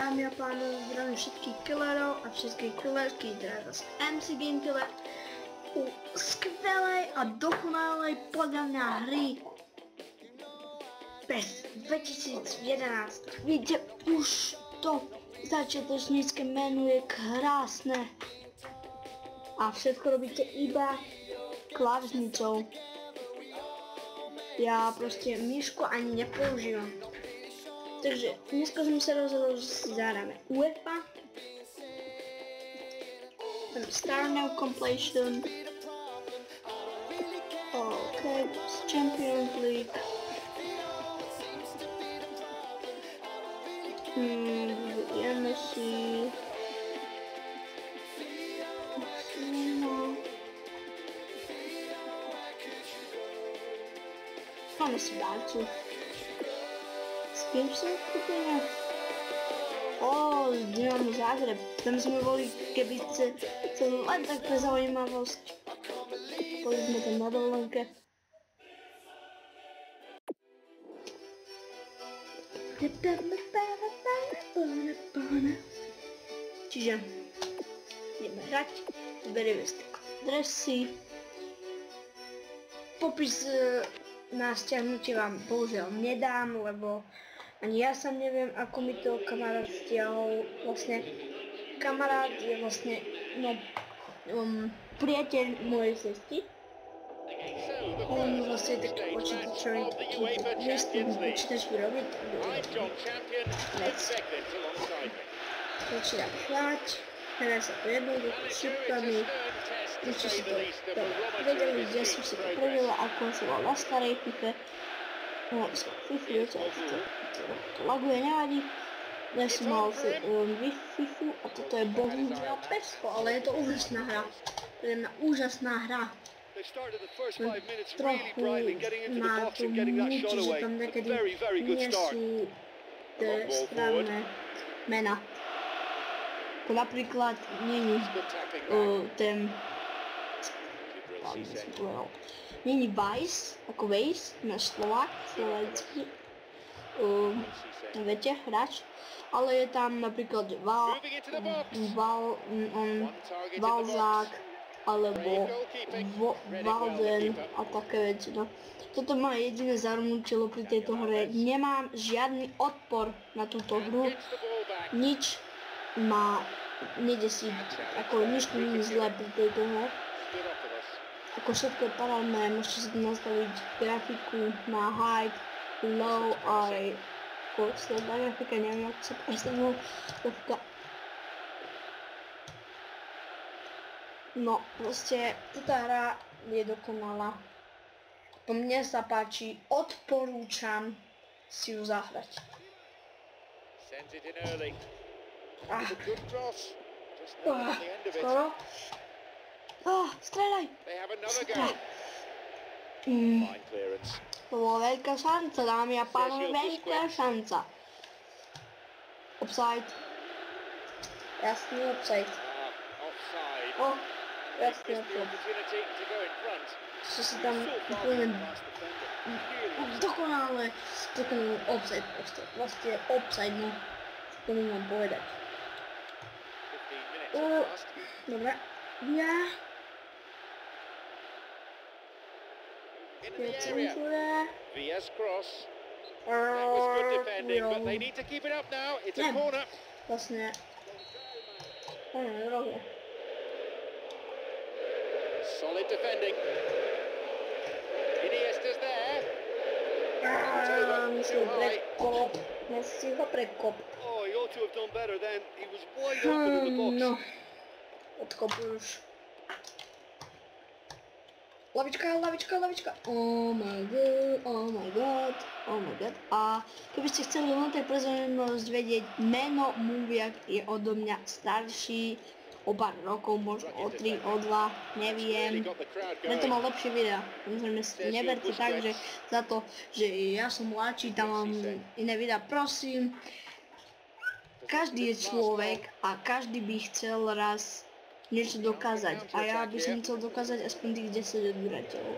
Dámy a pánové, zdravím všetkých killerov a všetkých killerky, teraz MC Game Killer u skvelej a dokonalej podľa mňa hry PES 2011. Vidíte, už to začiatočnícke menu je krásne a všetko robíte iba klávesnicou. Ja proste myšku ani nepoužívam. Takže dneska som sa rozhodol, že si zahráme UEFA, Star Now Completion, OK, Champions League, MSI, máme si dárcu. S kým som kúpila? S Dynamo Zagreb. Tam sme boli, keby chceli len tak pre zaujímavosť. Boli sme tam na dovolenke. Čiže ideme hrať, berieme si dresy. Popis na stiahnutie vám bohužiaľ nedám, lebo ani ja sám neviem, ako mi to kamarát stiahol. Vlastne kamarát je vlastne priateľ mojej sestry. On vlastne taký počítačový počítač vyrobí. Začína hrať, hrá sa to jednoducho šipkami. Ešte si to vedeli, kde som si to prvila, ako som bol na starej FIFA. No, som FIFA, viete, to laguje, nevadí. Ja som mal FIFA a toto je bohužiaľ PESko, ale je to úžasná hra. To je úžasná hra. Trochu ma to múči, že tam niekedy nie sú správne mená. To napríklad není ten... Není Vice, ako Vejs, náš Slovák, slovenský, viete, hráč, ale je tam napríklad Valzák, alebo Valden a také veci, no. Toto ma jediné zarmúčilo pri tejto hre, nemám žiadny odpor na túto hru, nič ma nedesí, ako nič to nie je zlé pri tejto hre. Ako všetko je parádne, môžete si tu nastaviť grafiku na high, low, aj sledná grafika, neviem, ako sa predstavilo grafika. No, proste, táto hra je dokonalá. Po mne sa páči, odporúčam si ju zahrať. Skoro. Streľaj! To bola veľká šanca, dámy a pánové, veľká šanca. Offside. Jasný offside. Jasný offside. Čo si tam úplne dokonale offside proste. Vlastne offside, no. To mám povedať. Dobre. Ja. VS cross. That was good defending, but they need to keep it up now. It's a corner. Vlastne. Solid defending. Iniesta's there. Musí ho prekop. Oh, he ought to have done better then. He was wide open in the box. No. Odkopuj už. Lavička. Oh my god. A keby ste chceli len tak prezornosť vedieť, meno Moviak je odo mňa starší o pár rokov, možno o 3, o 2, neviem. Preto mal lepšie videa. Samozrejme si neberte tak, že za to, že ja som mladší, tam mám iné videa. Prosím, každý je človek a každý by chcel raz niečo dokázať. A ja by som chcel dokázať aspoň tých 10 odberateľov.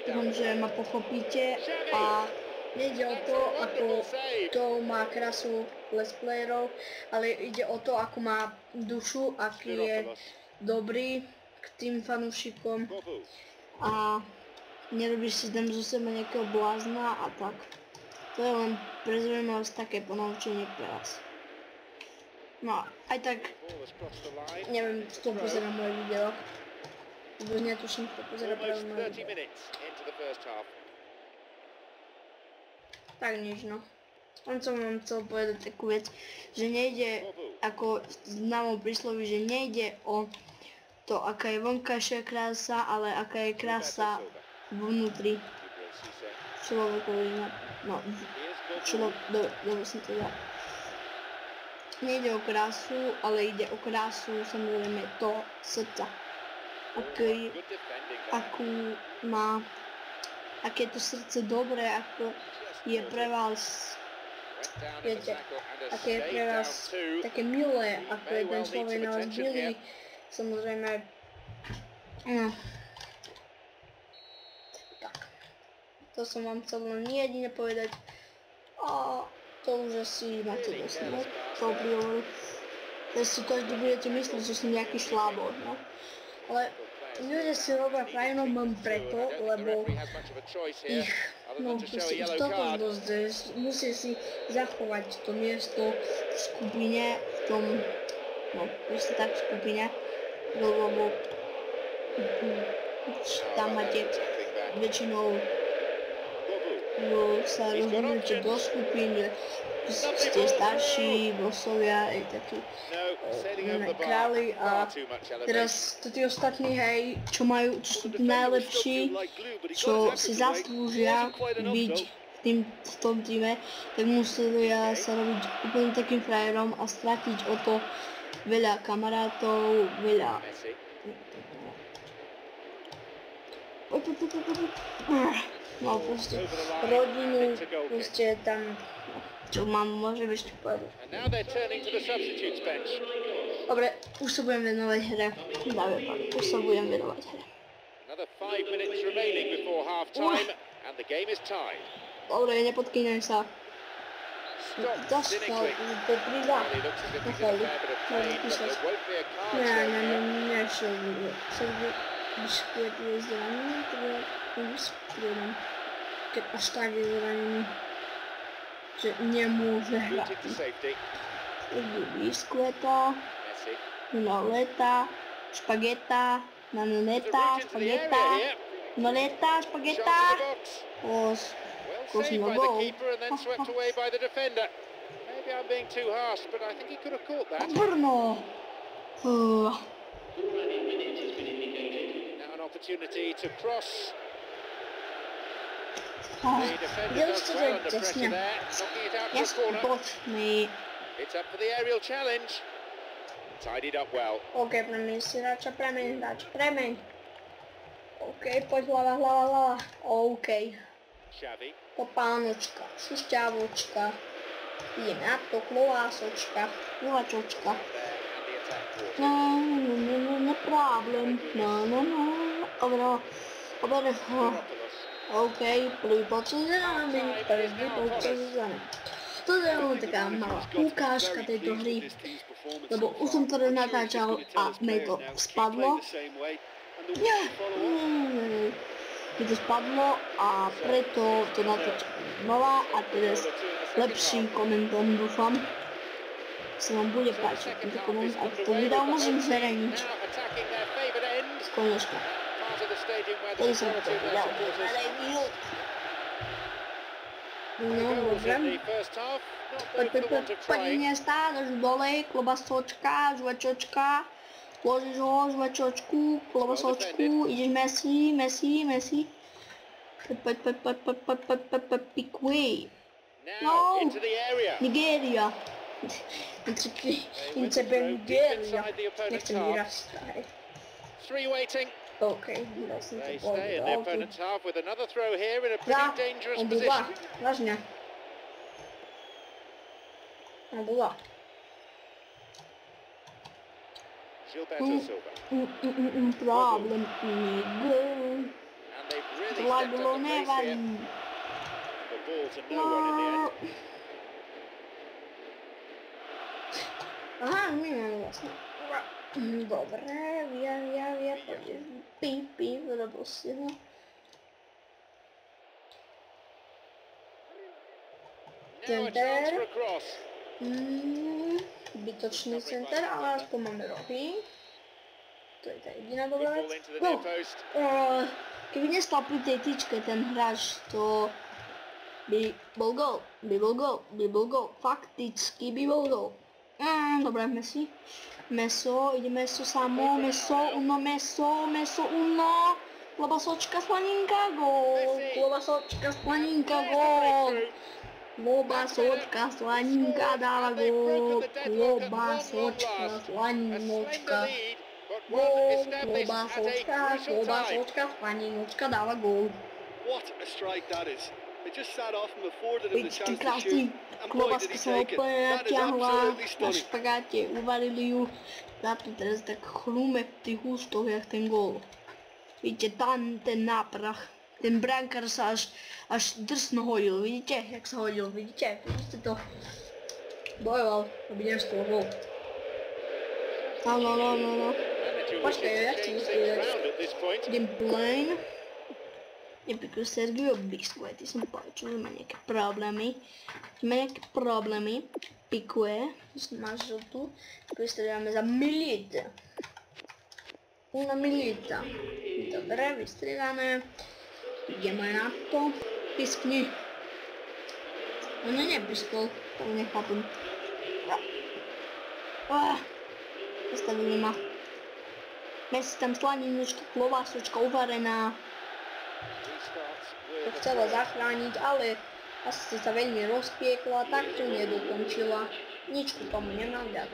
Dúfam, že ma pochopíte a Nejde o to, ako to má krasu les playerov, ale ide o to, ako má dušu, aký je dobrý k tým fanúšikom a nerobíš si tam zo seba nejakého blázna a tak. To je len pre zaujímavosť také ponaučenie pre vás. No aj tak, neviem, kto pozerá moje video. Vôbec netuším, kto pozerá práve moje video. Tak nič, no. Len som vám chcel povedať takú vec, že nejde, ako známo prísloví, že nejde o to, aká je vonkajšia krása, ale aká je krása vnútri človekovi. No, dobre som to dal. Nejde o krásu, ale ide o krásu, samozrejme, toho srdca. Aké je to srdce dobré, ako je pre vás, viete, aké je pre vás také milé, ako je ten človek na vás milý, samozrejme, tak, to som vám chcel len jedine povedať a to už asi máte dosť, no, to prihovoru, že si každý budete myslieť, že som nejaký šlábor, no, ale ľudia si robia fajnom len preto, lebo ich, no proste ich totožnosť, že musí si zachovať to miesto v skupine, v tom, no proste tak v skupine, lebo tam máte väčšinou sa rozhodnete do skupín, ste starší, bosovia, aj takí králi a teraz tí ostatní, hej, čo sú tí najlepší, čo si zaslúžia byť v tom týme, tak musia sa robiť úplne takým frajerom a stratiť o to veľa kamarátov, veľa no proste rodinu, proste tam, čo mám, môžem ešte povedať. Dobre, už sa budem venovať hre. Dáme pán, už sa budem venovať hre. Dobre, nepodkýňaj sa. Zaspal, to prída. Nechali. Nešiel by. Vyškriet je zranený, teda vyškrietam. Keď až tak je zranený, že nemôže hrať. Vyškrieta, Noleta, špageta, nanoleta, špageta, noleta, špageta. Crossing a goal. Brno! Opportunity to cross. Dělal jste to těsně. It's up for the aerial challenge. Tidied up well. OK, premeň si hráča, premeň. OK, poď hlava. OK. To pánočka, šušťávočka. Ideme na to, klovásočka, klovačočka. No problem. No. Dobre, OK, prvý počas za nami. Toto je len taká malá ukážka tejto hry, lebo už som to natáčal a mi to spadlo. Mi to spadlo a preto to natáčam znova a teraz lepším komentom dúfam. Sa vám bude páčiť tento koment a to video môžem zverejniť. Konečne. Tady som to video zverejnil. No, dobre. Poď miesta, drž dole, klobasočka, žvačočka. Ložiš ho, žvačočku, klobasočku, ideš Messi. Poď, Piqué. No, Nigeria. Nigeria. Nechcem vyrastať. OK, dal som to povedal. On bola, vážne. On bola. Problem, Miguel. Tlaglo nevadí. ball to no one in the end. Aha, my máme vlastne. Dobre, via, píp, robil si ho. Now a chance for a cross. Zbytočný center, ale aspoň máme rohy. To je tá jediná dobrá Good ball vec. into the near post. Keby nestal pri tej tyčke ten hráč, to by bol gól. Fakticky by bol gól. Dobre, Messi. Ide Meso samo, Meso, uno. Klobasočka, slaninka, gól. Klobasočka, slaninka, gól. Klobasočka, slaninka dáva gól. Klobasočka, slaninočka. Gól, klobasočka, slaninočka dáva gól. What a strike that is. It just sat off him, afforded him the Vidíte, chance to krásny shoot. And boy, did klobaska he sa take it. úplne That is natiahla absolutely na stunning. špagáte, uvarili ju. Táto teraz tak chlume v tých ústoch, jak ten gól. Vidíte, tam ten náprah, ten brankár sa až drsno hodil, vidíte, jak sa hodil, vidíte to. Bojoval, aby nestal gól. No. Počkaj, ja chcem vystriedať. Idem plane. Nepíkal Sergio Biscuit, som počul, že má nejaké problémy. Pikuje, má žltú. Vystriedame za Milita. Una Milita. Dobre, vystriedané. Ideme na to. Piskni. On nepiskol, to nechápem. Zastavili ma. Messi tam slaninočka, klobasočka uvarená. To chcela zachrániť, ale asi sa veľmi rozpiekla, tak to nedokončila. Nič ku tomu nemám viac.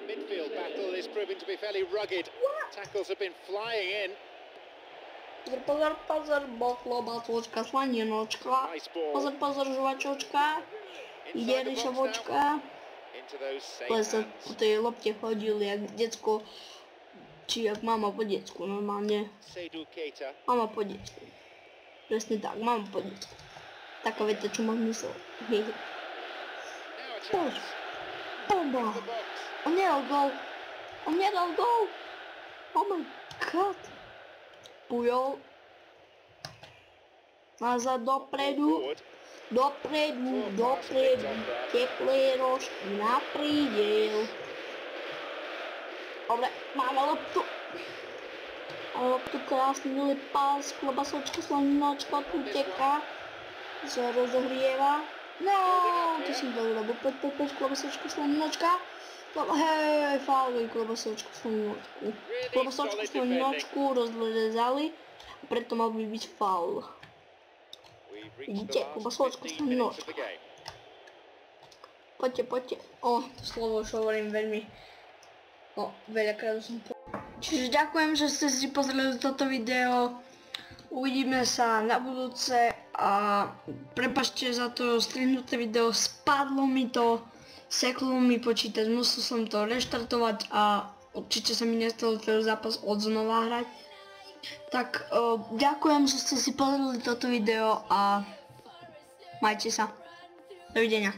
Midfield battle is proving to be fairly rugged. Tackles have been flying in. Pozor, bol klobasočka, slaninočka. Pozor, žuvačočka. Ide ryšovočka. Ale sa po tej lopte chodil jak decko, či jak mama po decku, normálne. Mama po decku. Presne tak, mama po decku. Taká viete, čo mám myslel. Bomba! On nedal gól! Oh my god! Pujol. Nazad dopredu. Teplé rožky na prídel. Dobre, máme loptu. Krásny milý pás, klobasočka, slaninočka, tu teká. Sa rozohrieva. No, to som to urobil. Poď, klobasočka, slaninočka. Hej, fauluj klobasočku, slaninočku. Klobasočku, slaninočku rozrezali, preto mal by byť faul. Vidíte, klobasočku, slaninočka. Poďte. To slovo už hovorím veľmi. Veľakrát som povedal. Čiže ďakujem, že ste si pozreli toto video. Uvidíme sa na budúce a prepáčte za to strihnuté video, spadlo mi to, seklo mi počítať, musel som to reštartovať a určite sa mi nestalo ten zápas odznova hrať. Tak ďakujem, že ste si pozreli toto video a majte sa. Dovidenia.